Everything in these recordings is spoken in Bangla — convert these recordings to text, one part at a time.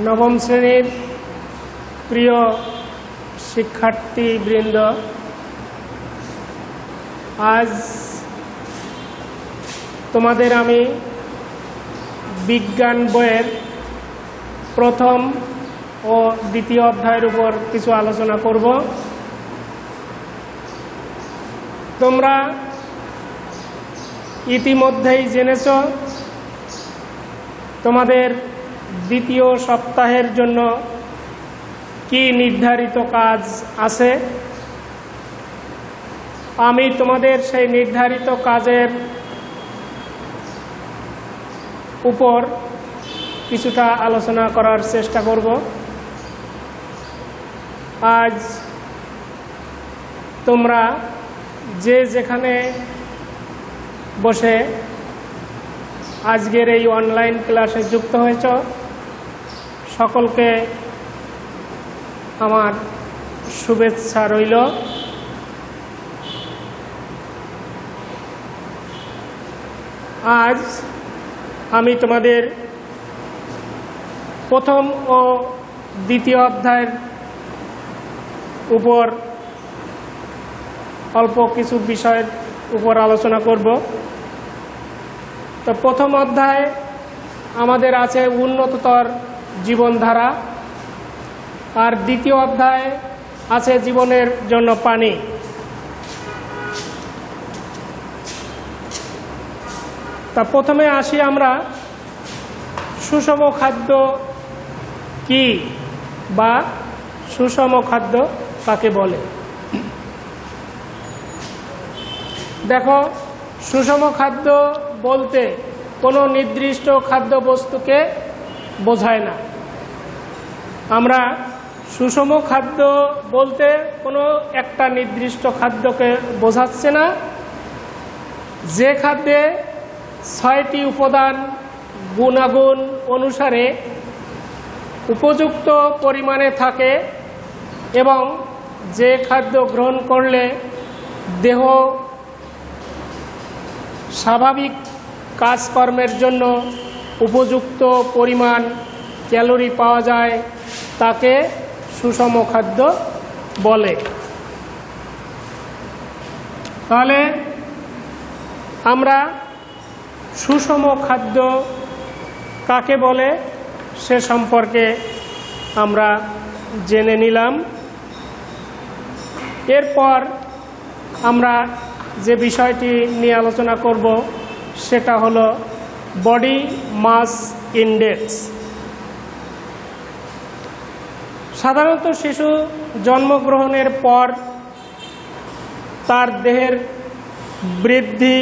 নবম শ্রেণীর প্রিয় শিক্ষার্থীবৃন্দ, আজ তোমাদের আমি বিজ্ঞান বইয়ের প্রথম ও দ্বিতীয় অধ্যায়ের উপর কিছু আলোচনা করব। তোমরা ইতিমধ্যেই জেনেছ তোমাদের দ্বিতীয় সপ্তাহের জন্য কি নির্ধারিত কাজ আছে। আমি তোমাদের সেই নির্ধারিত কাজের উপর কিছুটা আলোচনা করার চেষ্টা করব। আজ তোমরা যে যেখানে বসে আজকের এই অনলাইন ক্লাসে যুক্ত হয়েছ, সকলকে আমার শুভেচ্ছা রইল। আজ আমি তোমাদের প্রথম ও দ্বিতীয় অধ্যায়ের উপর অল্প কিছু বিষয়ের উপর আলোচনা করব। তো প্রথম অধ্যায়ে আমাদের আছে উন্নততর জীবনধারা, আর দ্বিতীয় অধ্যায়ে আছে জীবনের জন্য পানি। তা প্রথমে আসি আমরা সুষম খাদ্য কি বা সুষম খাদ্য কাকে বলে। দেখো, সুষম খাদ্য বলতে কোনো নির্দিষ্ট খাদ্যবস্তুকে বোঝায় না। আমরা সুষম খাদ্য বলতে কোনো একটা নির্দিষ্ট খাদ্যকে বোঝাচ্ছে না, যে খাদ্যে ৬টি উপাদান গুণাগুণ অনুসারে উপযুক্ত পরিমাণে থাকে এবং যে খাদ্য গ্রহণ করলে দেহ স্বাভাবিক কাজকর্মের জন্য উপযুক্ত পরিমাণ ক্যালোরি পাওয়া যায়, তাকে সুষম খাদ্য বলে। তাহলে আমরা সুষম খাদ্য কাকে বলে সে সম্পর্কে আমরা জেনে নিলাম। এরপর আমরা যে বিষয়টি নিয়ে আলোচনা করব সেটা হলো বডি মাস ইন্ডেক্স। সাধারণত শিশু জন্মগ্রহণের পর তার দেহের বৃদ্ধি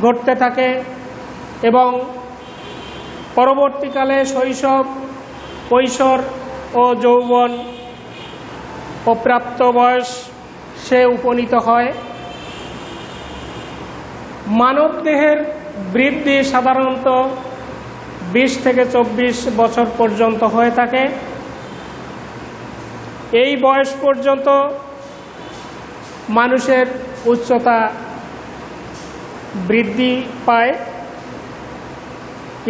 ঘটতে থাকে এবং পরবর্তীকালে শৈশব, কৈশোর ও যৌবন ও প্রাপ্তবয়স সে উপনীত হয়। মানব দেহের বৃদ্ধি সাধারণত ২০ থেকে ২৪ বছর পর্যন্ত হয়ে থাকে। এই বয়স পর্যন্ত মানুষের উচ্চতা বৃদ্ধি পায়।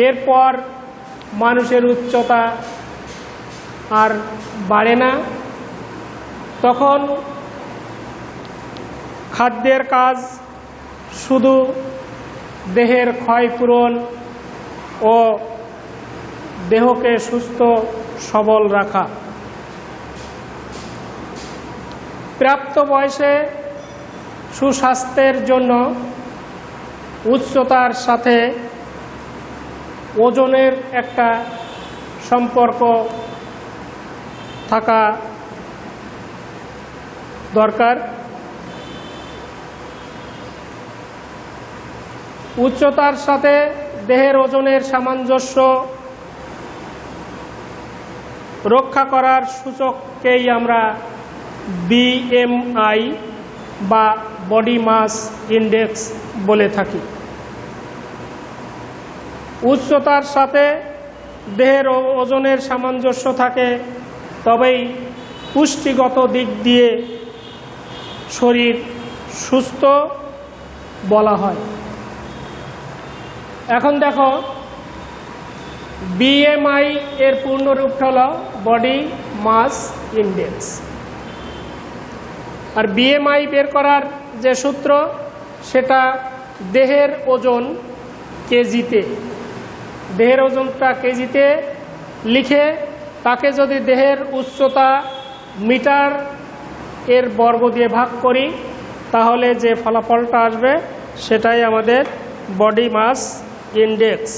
এরপর মানুষের উচ্চতা আর বাড়ে না। তখন খাদ্যের কাজ শুধু দেহের ক্ষয়পূরণ ও দেহকে সুস্থ সবল রাখা। প্রাপ্ত বয়সে সুস্বাস্থ্যের জন্য উচ্চতার সাথে ওজনের একটা সম্পর্ক থাকা দরকার। উচ্চতার সাথে দেহের ওজনের সামঞ্জস্য রক্ষা করার সূচককেই আমরা BMI বা বডি মাস ইন্ডেক্স বলে থাকি। উচ্চতার সাথে দেহের ওজনের সামঞ্জস্য থাকে, তবেই পুষ্টিগত দিক দিয়ে শরীর সুস্থ বলা হয়। এখন দেখো, বিএমআই এর পূর্ণরূপ হলো বডি মাস ইন্ডেক্স। আর বিএমআই বের করার যে সূত্র সেটা দেহের ওজন কেজিতে, দেহের ওজনটা কেজিতে লিখে তাকে যদি দেহের উচ্চতা মিটার এর বর্গ দিয়ে ভাগ করি তাহলে যে ফলাফলটা আসবে সেটাই আমাদের বডি মাস ইন্ডেক্স।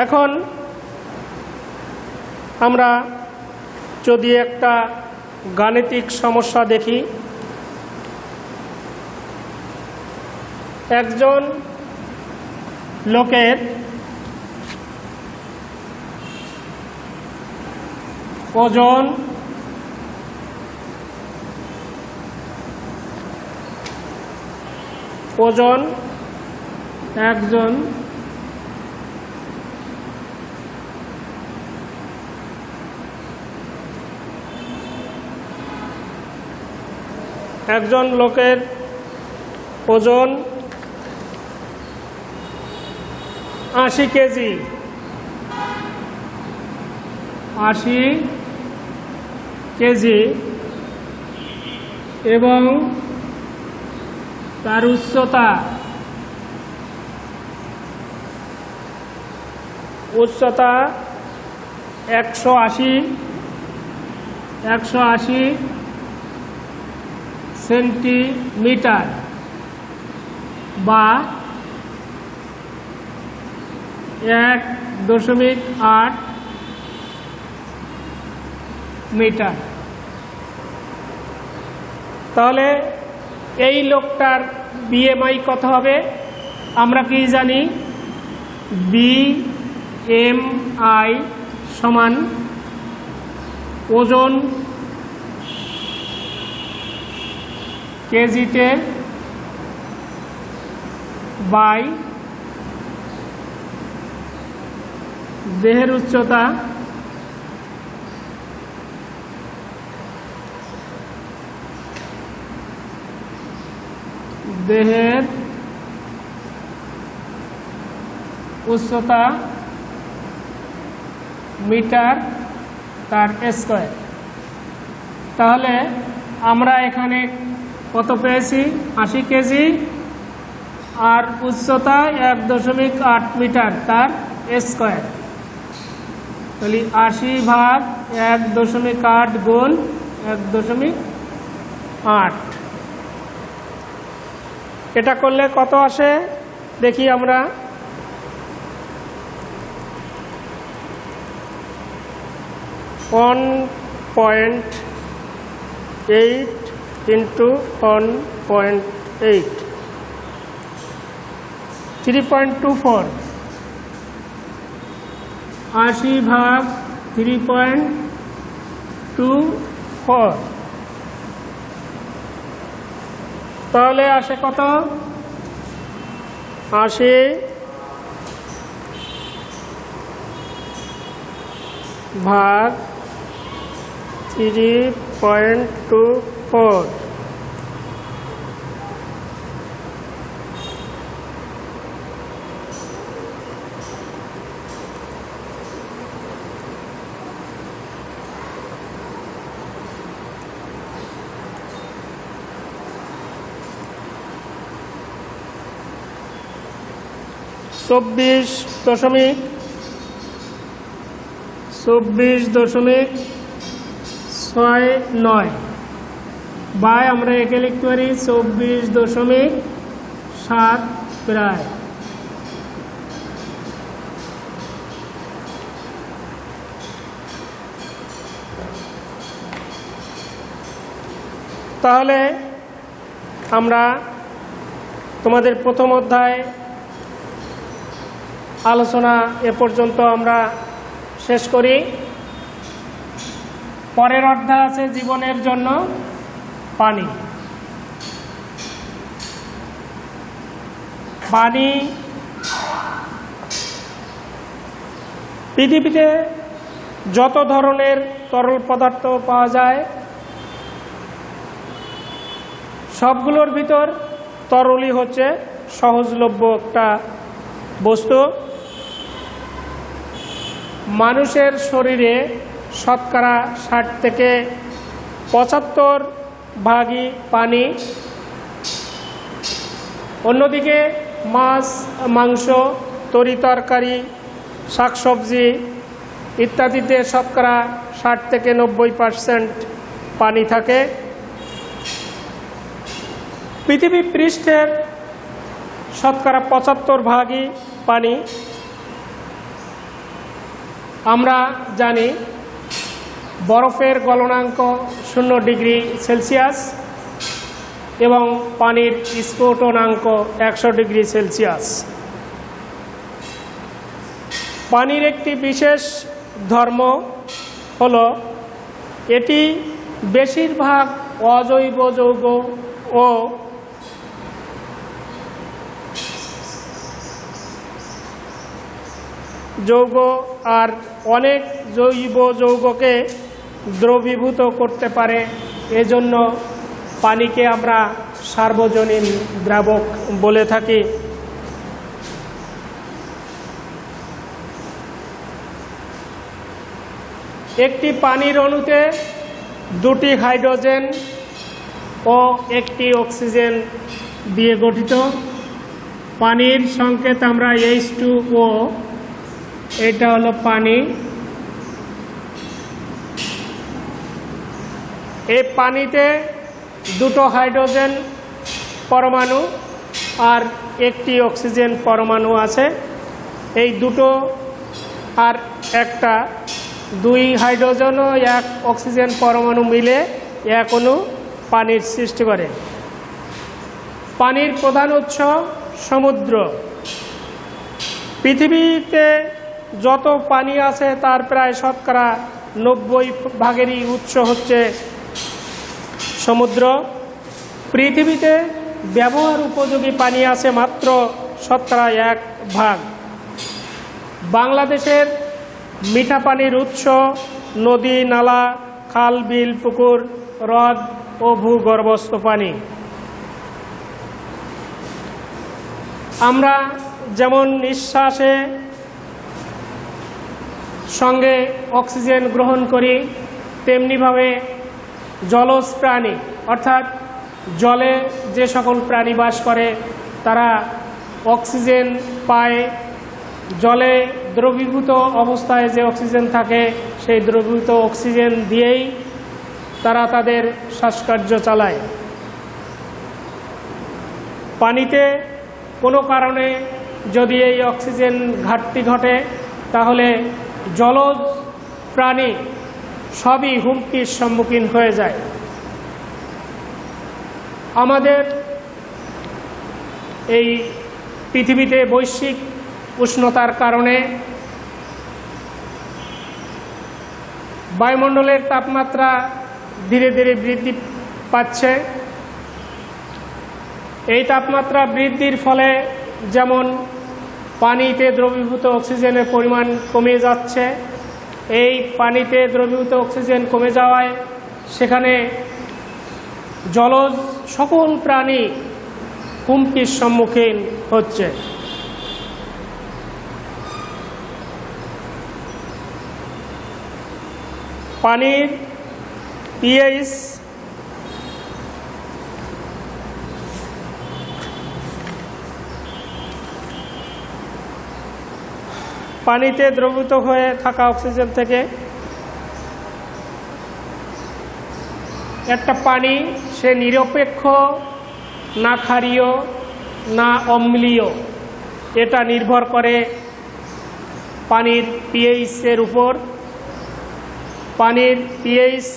এখন আমরা যদি একটা গাণিতিক সমস্যা দেখি, একজন লোকের ওজন একজন লোকের ওজন 80 কেজি, 80 কেজি এবং তার উচ্চতা 180 সেন্টিমিটার বা 1.8 মিটার। তাহলে এই লোকটার বিএমআই কত হবে? আমরা কি জানি? বিএমআই সমান ওজন কেজিতে বাই দেহের উচ্চতা মিটার তার স্কয়ার। তাহলে আমরা এখানে কত পেয়েছি? 80 কেজি আর উচ্চতা 1.8 মিটার তার স্কয়ার। তাহলে 80 ভাগ 1.8 গুণ 1.8, এটা করলে কত আসে দেখি আমরা। 1.8 into 1.8, 3.24। 80 ভাগ 3.24, তাহলে আসে কত? 80 ভাগ 3.24, চব্বিশ দশমিক 69 বাই আমরা একে লিখতে পারি 24.7 প্রায়। তাহলে আমরা তোমাদের প্রথম অধ্যায় আলোচনা এ পর্যন্ত আমরা শেষ করি। পরের অধ্যায় আছে জীবনের জন্য পানি। পানি পৃথিবীতে যত ধরনের তরল পদার্থ পাওয়া যায় সবগুলোর ভিতর তরলই হচ্ছে সহজলভ্য একটা বস্তু। মানুষের শরীরে শতকরা 60 থেকে 75 ভাগই পানি। অন্যদিকে মাছ, মাংস, তরিতরকারি, শাকসবজি ইত্যাদিতে শতকরা 60 থেকে 90% পানি থাকে। পৃথিবী পৃষ্ঠের শতকরা 75 ভাগই পানি। আমরা জানি বরফের গলনাঙ্ক 0 ডিগ্রি সেলসিয়াস এবং পানির স্ফুটনাঙ্ক 100 ডিগ্রি সেলসিয়াস। পানির একটি বিশেষ ধর্ম হলো এটি বেশিরভাগ অজৈব যৌগ ও যৌগ আর অনেক জৈব যৌগকে দ্রবীভূত করতে পারে। এজন্য পানিকে আমরা সার্বজনীন দ্রাবক বলে থাকি। একটি পানির অণুতে 2টি হাইড্রোজেন ও 1টি অক্সিজেন দিয়ে গঠিত। পানির সংকেত আমরা H2O, এটা হলো পানি। এই পানিতে 2টো হাইড্রোজেন পরমাণু আর 1টি অক্সিজেন পরমাণু আছে। এই 2টো আর একটা 2 হাইড্রোজেন ও 1 অক্সিজেন পরমাণু মিলে এক অণু পানির সৃষ্টি করে। পানির প্রধান উৎস সমুদ্র। পৃথিবীতে যত পানি আছে তার প্রায় শতকরা 90 ভাগেরই উৎস হচ্ছে সমুদ্র। পৃথিবীতে ব্যবহার উপযোগী পানি আছে মাত্র শতকরা 1 ভাগ। বাংলাদেশের মিঠা পানির উৎস নদী, নালা, খাল, বিল, পুকুর, হ্রদ ও ভূগর্ভস্থ পানি। আমরা যেমন নিঃশ্বাসে সঙ্গে অক্সিজেন গ্রহণ করি তেমনিভাবে জলজ প্রাণী অর্থাৎ জলে যে সকল প্রাণী বাস করে তারা অক্সিজেন পায়। জলে দ্রবীভূত অবস্থায় যে অক্সিজেন থাকে সেই দ্রবীভূত অক্সিজেন দিয়েই তারা তাদের শ্বাসকার্য চালায়। পানিতে কোনো কারণে যদি এই অক্সিজেন ঘাটতি ঘটে তাহলে জলজ প্রাণী সবই হুমকির সম্মুখীন হয়ে যায়। আমাদের এই পৃথিবীতে বৈশ্বিক উষ্ণতার কারণে বায়ুমণ্ডলের তাপমাত্রা ধীরে ধীরে বৃদ্ধি পাচ্ছে। এই তাপমাত্রা বৃদ্ধির ফলে যেমন পানিতে দ্রবীভূত অক্সিজেনের পরিমাণ কমে যাচ্ছে, এই পানিতে দ্রবীভূত অক্সিজেন কমে যাওয়ায় সেখানে জলজ সকল প্রাণী হুমকির সম্মুখীন হচ্ছে। পানির পিএইচ পানিতে দ্রবীভূত হয়ে থাকা অক্সিজেন থেকে একটা পানি সে নিরপেক্ষ না ক্ষারীয় না অম্লীয় এটা নির্ভর করে পানির পিএইচের উপর। পানির পিএইচ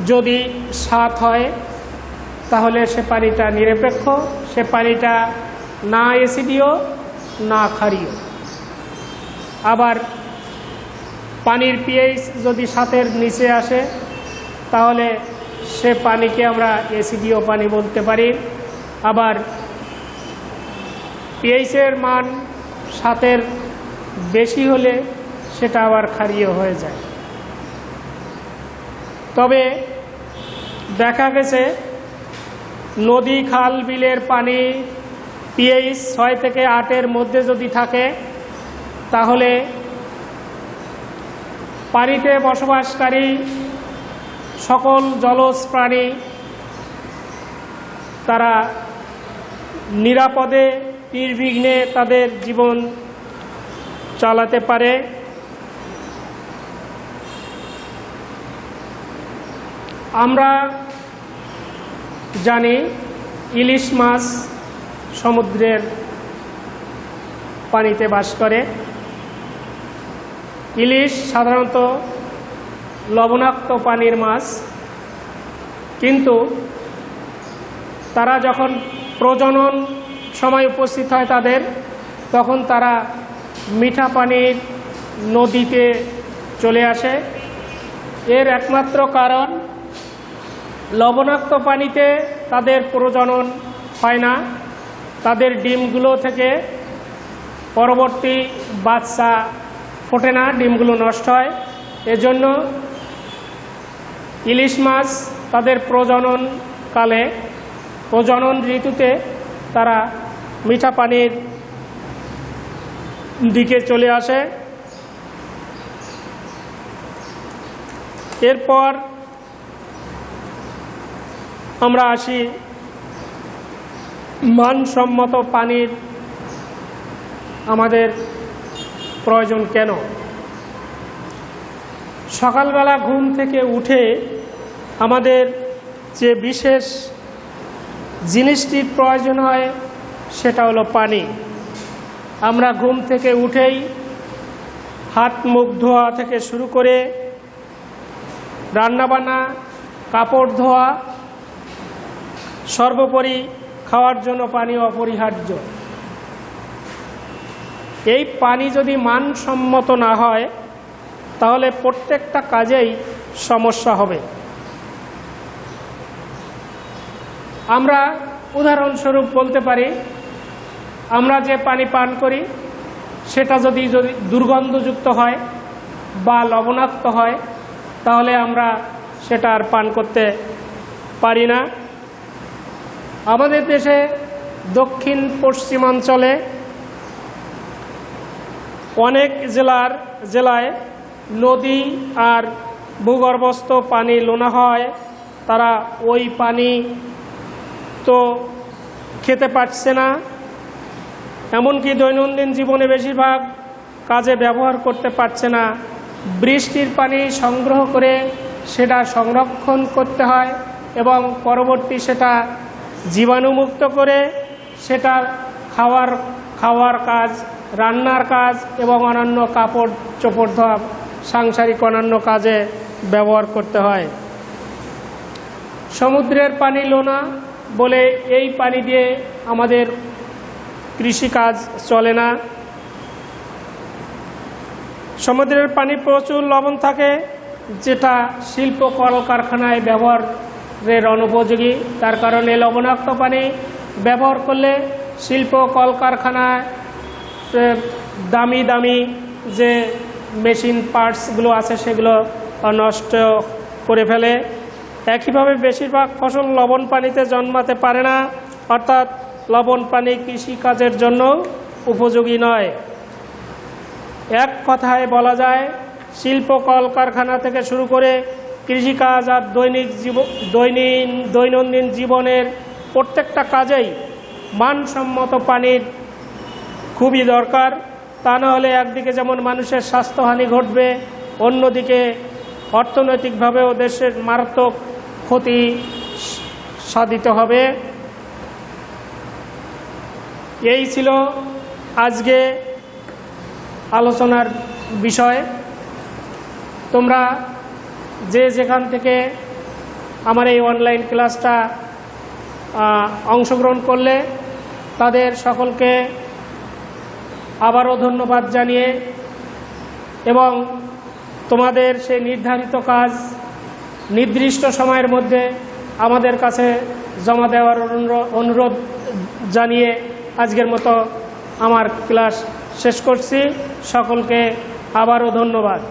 যদি 7 হয় তাহলে সে পানিটা নিরপেক্ষ, সে পানিটা না অ্যাসিডীয় না ক্ষারীয়। আবার পানির পিএইচ যদি 7-এর নিচে আসে তাহলে সে পানিকে আমরা অ্যাসিডীয় পানি বলতে পারি। আবার পিএইচের মান 7-এর বেশি হলে সেটা আবার ক্ষারীয় হয়ে যায়। তবে দেখা গেছে নদী, খাল, বিলের পানি pH 6 থেকে 8-এর মধ্যে যদি থাকে, তাহলে পানিতে বসবাসকারী সকল জলজ প্রাণী তারা নিরাপদে নির্বিঘ্নে তাদের জীবন চালাতে পারে। আমরা জানি ইলিশ মাছ সমুদ্রের পানিতে বাস করে। ইলিশ সাধারণত লবণাক্ত পানির মাছ, কিন্তু তারা যখন প্রজনন সময় উপস্থিত হয় তাদের, তখন তারা মিঠা পানির নদীতে চলে আসে। এর একমাত্র কারণ লবণাক্ত পানিতে তাদের প্রজনন হয় না, তাদের ডিমগুলো থেকে পরবর্তী বাচ্চা ফোটে না, ডিমগুলো নষ্ট হয়। এজন্য ইলিশ মাছ তাদের প্রজননকালে, প্রজনন ঋতুতে তারা মিঠা পানির দিকে চলে আসে। এরপর আমরা আসি মানসম্মত পানির আমাদের প্রয়োজন কেন। সকালবেলা ঘুম থেকে উঠে আমাদের যে বিশেষ জিনিসটির প্রয়োজন হয় সেটা হলো পানি। আমরা ঘুম থেকে উঠেই হাত মুখ ধোয়া থেকে শুরু করে রান্নাবান্না, কাপড় ধোয়া, সর্বোপরি খাওয়ার জন্য পানি অপরিহার্য। এই পানি যদি মানসম্মত না হয় তাহলে প্রত্যেকটা কাজেই সমস্যা হবে। আমরা উদাহরণস্বরূপ বলতে পারি, আমরা যে পানি পান করি সেটা যদি দুর্গন্ধযুক্ত হয় বা লবণাক্ত হয়, তাহলে আমরা সেটা আর পান করতে পারি না। আমাদের দেশে দক্ষিণ পশ্চিমাঞ্চলে অনেক জেলায় নদী আর ভূগর্ভস্থ পানি লোনা হয়। তারা ওই পানি তো খেতে পারছে না, এমনকি দৈনন্দিন জীবনে বেশিরভাগ কাজে ব্যবহার করতে পারছে না। বৃষ্টির পানি সংগ্রহ করে সেটা সংরক্ষণ করতে হয় এবং পরবর্তী সেটা জীবাণুমুক্ত করে সেটা খাওয়ার কাজ, রান্নার কাজ এবং অন্যান্য কাপড় চোপড় ধোয়া, সাংসারিক অন্যান্য কাজে ব্যবহার করতে হয়। সমুদ্রের পানি লোনা বলে এই পানি দিয়ে আমাদের কৃষিকাজ চলে না। সমুদ্রের পানি প্রচুর লবণ থাকে, যেটা শিল্প কলকারখানায় ব্যবহারের অনুপযোগী। তার কারণে লবণাক্ত পানি ব্যবহার করলে শিল্প কলকারখানায় দামি দামি যে মেশিন পার্টসগুলো আছে সেগুলো নষ্ট করে ফেলে। একইভাবে বেশিরভাগ ফসল লবণ পানিতে জন্মাতে পারে না, অর্থাৎ লবণ পানি কৃষিকাজের জন্য উপযোগী নয়। এক কথায় বলা যায়, শিল্প কলকারখানা থেকে শুরু করে কৃষিকাজ আর দৈনন্দিন জীবনের প্রত্যেকটা কাজেই মানসম্মত পানির খুবই দরকার। তা না হলে একদিকে যেমন মানুষের স্বাস্থ্যহানি ঘটবে, অন্যদিকে অর্থনৈতিকভাবেও দেশের মারাত্মক ক্ষতি সাধিত হবে। এই ছিল আজকে আলোচনার বিষয়। তোমরা যে যেখান থেকে আমার এই অনলাইন ক্লাসটা অংশগ্রহণ করলে তাদের সকলকে আবারও ধন্যবাদ জানিয়ে এবং তোমাদের সেই নির্ধারিত কাজ নির্দিষ্ট সময়ের মধ্যে আমাদের কাছে জমা দেওয়ার অনুরোধ জানিয়ে আজকের মতো আমার ক্লাস শেষ করছি। সকলকে আবারও ধন্যবাদ।